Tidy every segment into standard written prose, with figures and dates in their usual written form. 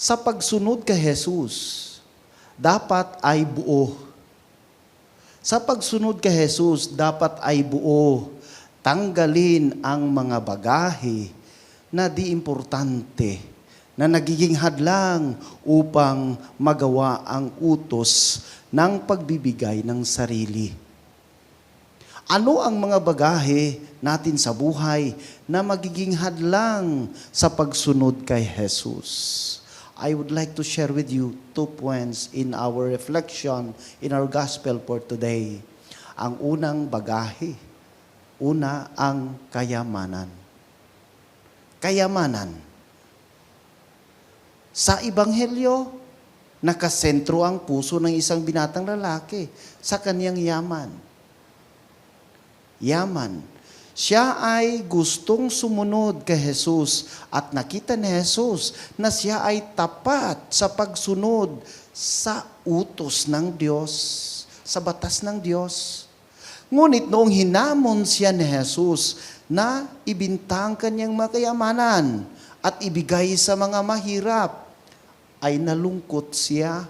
Sa pagsunod kay Jesus, dapat ay buo. Sa pagsunod kay Jesus, dapat ay buo. Tanggalin ang mga bagahe na di importante, na nagiging hadlang upang magawa ang utos ng pagbibigay ng sarili. Ano ang mga bagahe natin sa buhay na magiging hadlang sa pagsunod kay Jesus? I would like to share with you 2 points in our reflection in our gospel for today. Ang unang bagahe, una ang kayamanan. Kayamanan. Sa Ebanghelyo, nakasentro ang puso ng isang binatang lalaki sa kaniyang yaman. Yaman. Siya ay gustong sumunod kay Jesus at nakita ni Jesus na siya ay tapat sa pagsunod sa utos ng Diyos, sa batas ng Diyos. Ngunit noong hinamon siya ni Jesus na ibintang kanyang makayamanan at ibigay sa mga mahirap, ay nalungkot siya.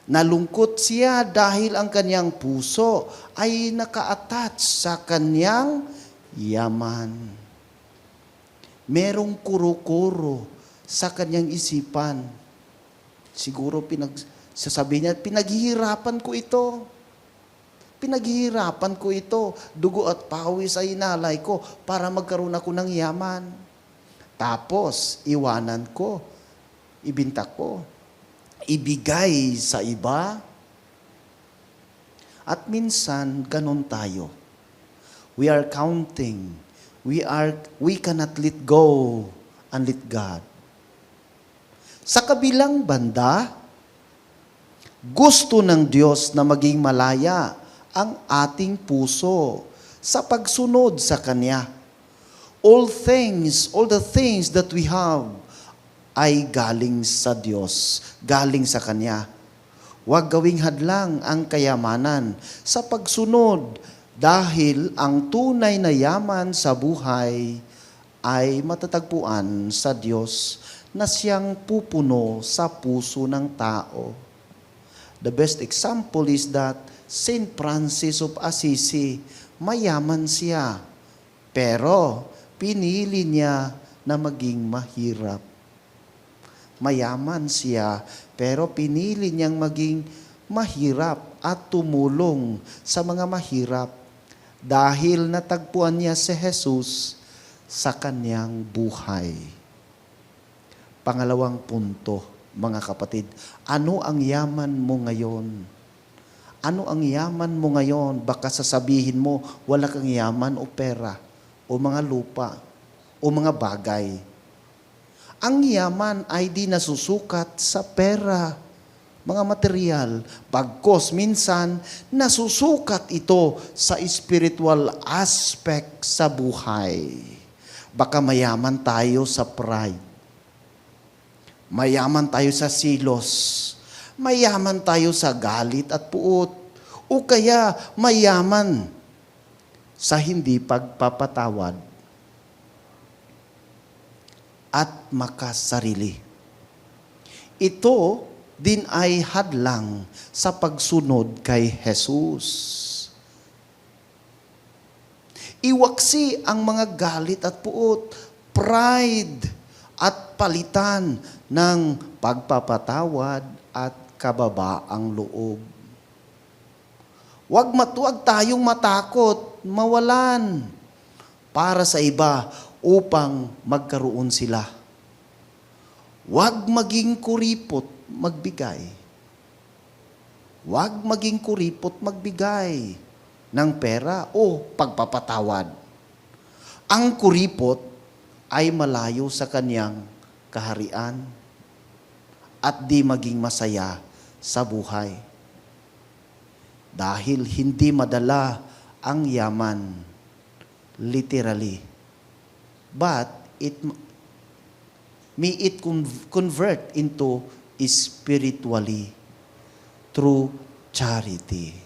Nalungkot siya dahil ang kanyang puso ay naka-attach sa kanyang yaman. Merong kuro-kuro sa kanyang isipan. Siguro sasabihin niya, pinaghihirapan ko ito. Pinaghihirapan ko ito. Dugo at pawis ay inalay ko para magkaroon ako ng yaman. Tapos, iwanan ko. Ibinta ko. Ibigay sa iba. At minsan, ganun tayo. We are counting. We cannot let go and let God. Sa kabilang banda, gusto ng Diyos na maging malaya ang ating puso sa pagsunod sa Kanya. All the things that we have ay galing sa Diyos, galing sa Kanya. Huwag gawing hadlang ang kayamanan sa pagsunod dahil ang tunay na yaman sa buhay ay matatagpuan sa Diyos na siyang pupuno sa puso ng tao. The best example is that Saint Francis of Assisi, mayaman siya, pero pinili niya na maging mahirap. Mayaman siya, pero pinili niyang maging mahirap at tumulong sa mga mahirap dahil natagpuan niya si Jesus sa kanyang buhay. Pangalawang punto, mga kapatid, ano ang yaman mo ngayon? Ano ang yaman mo ngayon? Baka sasabihin mo, wala kang yaman o pera, o mga lupa, o mga bagay. Ang yaman ay di nasusukat sa pera, mga material. Bagkos minsan, nasusukat ito sa spiritual aspect sa buhay. Baka mayaman tayo sa pride. Mayaman tayo sa silos. Mayaman tayo sa galit at puot. O kaya mayaman sa hindi pagpapatawad at makasarili. Ito din ay hadlang sa pagsunod kay Jesus. Iwaksi ang mga galit at puot, pride, at palitan ng pagpapatawad at kababaang loob. Huwag tayong matakot, mawalan para sa iba upang magkaroon sila. Huwag maging kuripot, magbigay. Huwag maging kuripot, magbigay ng pera o pagpapatawad. Ang kuripot ay malayo sa kanyang kaharian at di maging masaya sa buhay. Dahil hindi madala ang yaman, literally. But may it convert into spiritually through charity.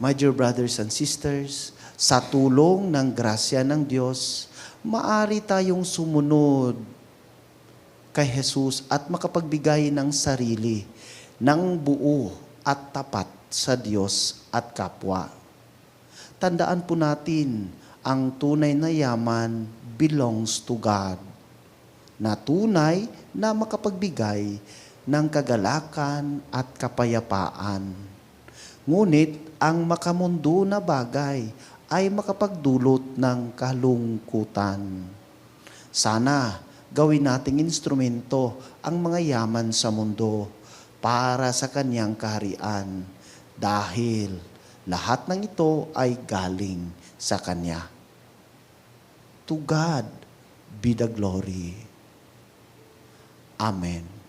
My dear brothers and sisters, sa tulong ng grasya ng Diyos, maari tayong sumunod kay Jesus at makapagbigay ng sarili ng buo at tapat sa Diyos at kapwa. Tandaan po natin, ang tunay na yaman belongs to God, na tunay na makapagbigay ng kagalakan at kapayapaan. Ngunit ang makamundo na bagay ay makapagdulot ng kalungkutan. Sana gawin nating instrumento ang mga yaman sa mundo para sa kanyang kaharian, dahil lahat ng ito ay galing sa kanya. To God be the glory. Amen.